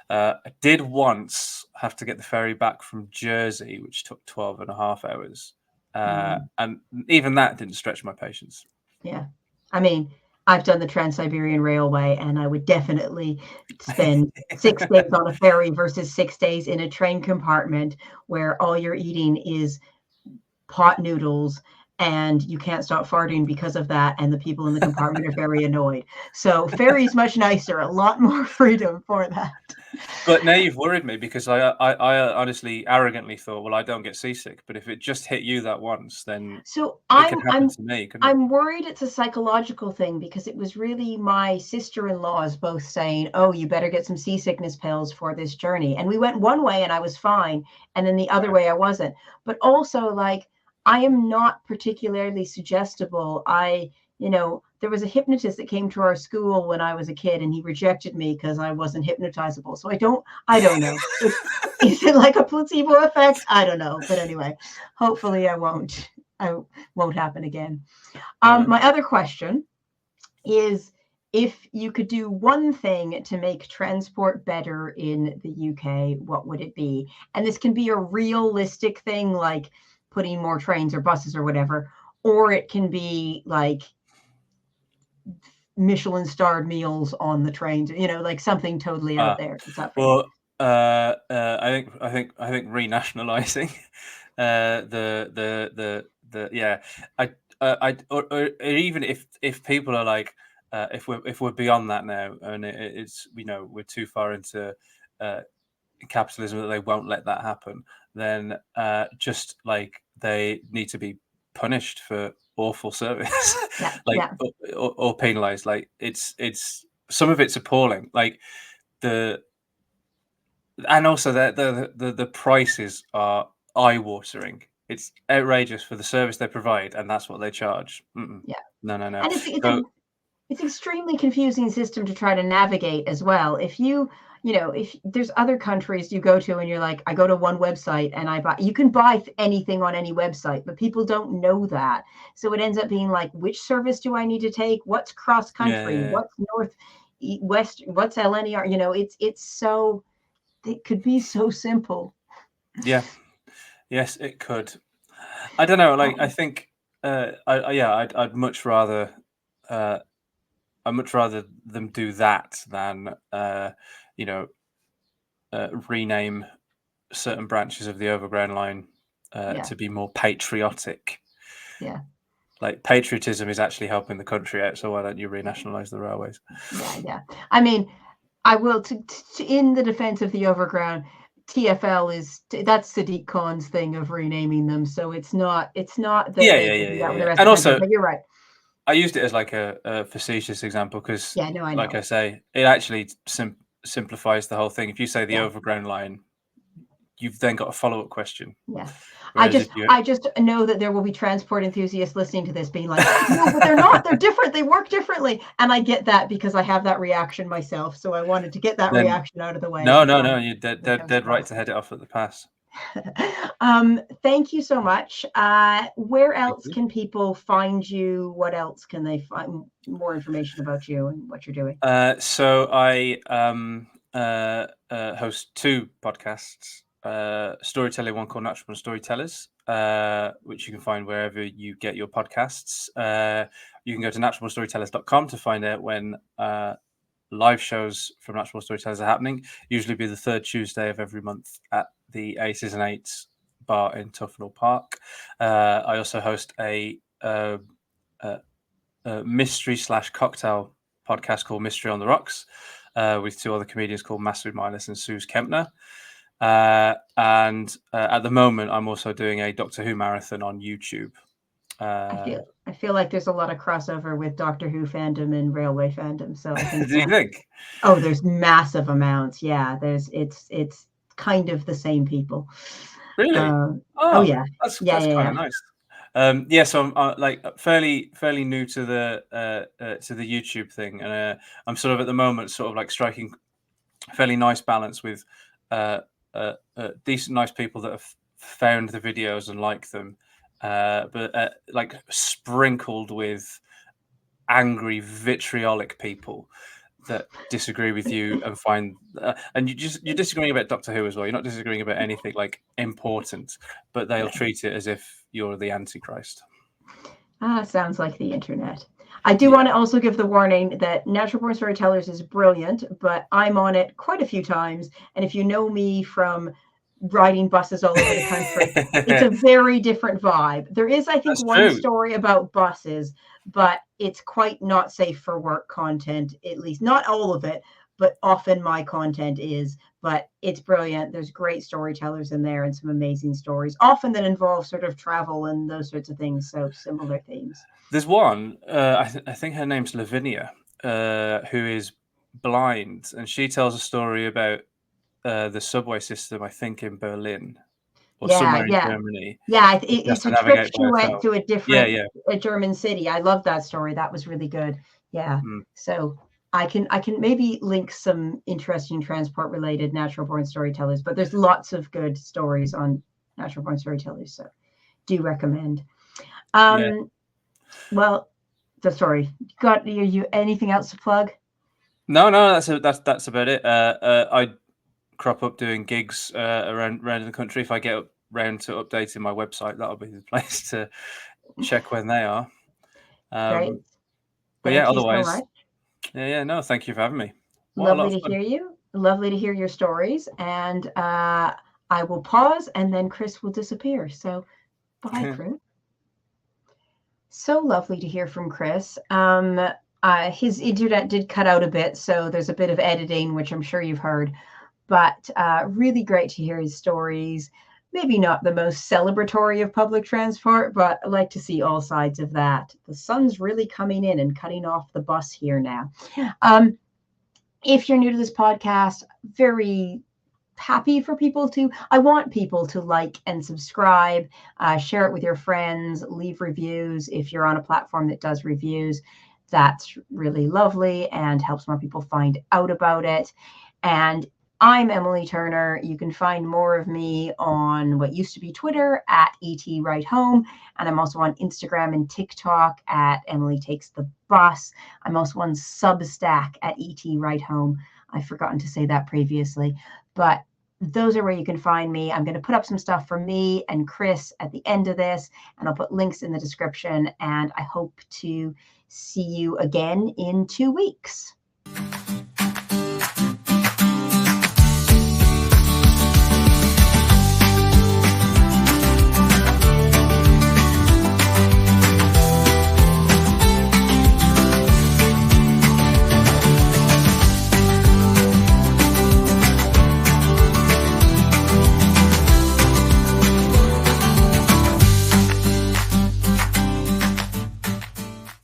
I did once have to get the ferry back from Jersey, which took 12.5 hours. And even that didn't stretch my patience. Yeah. I mean, I've done the Trans-Siberian Railway, and I would definitely spend 6 days on a ferry versus 6 days in a train compartment where all you're eating is pot noodles and you can't stop farting because of that, and the people in the compartment are very annoyed. So ferry's much nicer, a lot more freedom for that. But now you've worried me because I honestly arrogantly thought, well, I don't get seasick, but if it just hit you that once, then it could happen to me. I'm worried it's a psychological thing because it was really my sister-in-laws both saying, oh, you better get some seasickness pills for this journey. And we went one way and I was fine, and then the other way I wasn't. But also, like, I am not particularly suggestible. There was a hypnotist that came to our school when I was a kid, and he rejected me because I wasn't hypnotizable. So I don't know. Is it like a placebo effect? I don't know. But anyway, hopefully I won't happen again. My other question is, if you could do one thing to make transport better in the UK, what would it be? And this can be a realistic thing, like putting more trains or buses or whatever, or it can be like Michelin starred meals on the trains, like something totally out there. It's up for you. Well, I think renationalizing the yeah. Or even if people are like, if we're beyond that now, and it's we're too far into capitalism that they won't let that happen, then just like they need to be punished for awful service, Yeah, like yeah, or penalized. Like it's some of it's appalling. Like and also the prices are eye-watering. It's outrageous for the service they provide, and that's what they charge. yeah. No. And So it's extremely confusing system to try to navigate as well. If if there's other countries you go to and you're like, I go to one website and you can buy anything on any website, but people don't know that. So it ends up being like, which service do I need to take? What's cross country? yeah, What's north, west? What's LNER? It could be so simple. yeah, yes, it could. I don't know. Like I Um, think, I'd much rather. I'd much rather them do that than you know rename certain branches of the Overground Line yeah, to be more patriotic. yeah, Like patriotism is actually helping the country out, so why don't you renationalize the railways? yeah. I mean, I will in the defense of the Overground. TFL that's Sadiq Khan's thing of renaming them, so it's not that Yeah, they yeah, could yeah, do yeah, that with the yeah. rest And of the country. also, But you're right. I used it as like a facetious example because, Yeah, no, I like I know. say, it actually simplifies the whole thing. If you say the Yeah, Overground Line, you've then got a follow-up question. yeah. I Whereas just if you, I just know that there will be transport enthusiasts listening to this being like, no, but they're not. They're different. They work differently. And I get that because I have that reaction myself. So I wanted to get that then reaction out of the way no, before no, you're it comes dead right across. to head it off at the pass. Thank you so much. Where Thank else you. can people find you? What else can they find more information about you and what you're doing? So I host two podcasts. Storytelling, one called Natural Born Storytellers, which you can find wherever you get your podcasts. You can go to naturalbornstorytellers.com to find out when live shows from Natural Born Storytellers are happening. Usually be the third Tuesday of every month at the Aces and Eights bar in Tufnell Park. I also host a mystery/cocktail podcast called Mystery on the Rocks with two other comedians called Masood Milas and Suze Kempner. And at the moment, I'm also doing a Doctor Who marathon on YouTube. I feel like there's a lot of crossover with Doctor Who fandom and railway fandom. So I think Do you think? oh, there's massive amounts. Yeah, it's kind of the same people. Really? Oh Oh, yeah, yeah, that's yeah, kind yeah. of nice. Yeah, so I'm like fairly new to the YouTube thing, and I'm sort of at the moment sort of like striking fairly nice balance with decent, nice people that have found the videos and like them, but like sprinkled with angry, vitriolic people that disagree with you and find and you're disagreeing about Doctor Who as well. You're not disagreeing about anything like important, but they'll treat it as if you're the Antichrist. Sounds like the internet. I do Yeah. want to also give the warning that Natural Born Storytellers is brilliant, but I'm on it quite a few times. And if you know me from riding buses all over the country, it's a very different vibe. There is, I think, That's one true. story about buses, but it's quite not safe for work content, at least not all of it, but often my content is. But it's brilliant. There's great storytellers in there and some amazing stories, often that involve sort of travel and those sorts of things. So similar themes. There's one, I think her name's Lavinia, who is blind, and she tells a story about the subway system, I think in Berlin or Yeah, somewhere in yeah. Germany. Yeah, She has it's to a trip navigate by she went herself. to Yeah, yeah. a German city. I love that story. That was really good. Yeah. Mm. So I can maybe link some interesting transport related natural born storytellers, but there's lots of good stories on natural born storytellers. So do recommend. Yeah. Um, well, Sorry, got you anything else to plug? No, that's about it. I crop up doing gigs around the country. If I get round to updating my website, that'll be the place to check when they are. Great. But yeah, Thank you so otherwise, much. no, thank you for having me. What a lot Lovely of to fun. hear you. Lovely to hear your stories. And I will pause and then Chris will disappear. So bye, Chris. So lovely to hear from Chris. His internet did cut out a bit, so there's a bit of editing, which I'm sure you've heard, but really great to hear his stories. Maybe not the most celebratory of public transport, but I like to see all sides of that. The sun's really coming in and cutting off the bus here now. If you're new to this podcast, very happy for people to, I want people to like and subscribe, share it with your friends, leave reviews. If you're on a platform that does reviews, that's really lovely and helps more people find out about it. And I'm Emily Turner. You can find more of me on what used to be Twitter at @ETWriteHome. And I'm also on Instagram and TikTok at Emily Takes the Bus. I'm also on Substack at @ETWriteHome. I've forgotten to say that previously, but those are where you can find me. I'm going to put up some stuff for me and Chris at the end of this, and I'll put links in the description. And I hope to see you again in 2 weeks.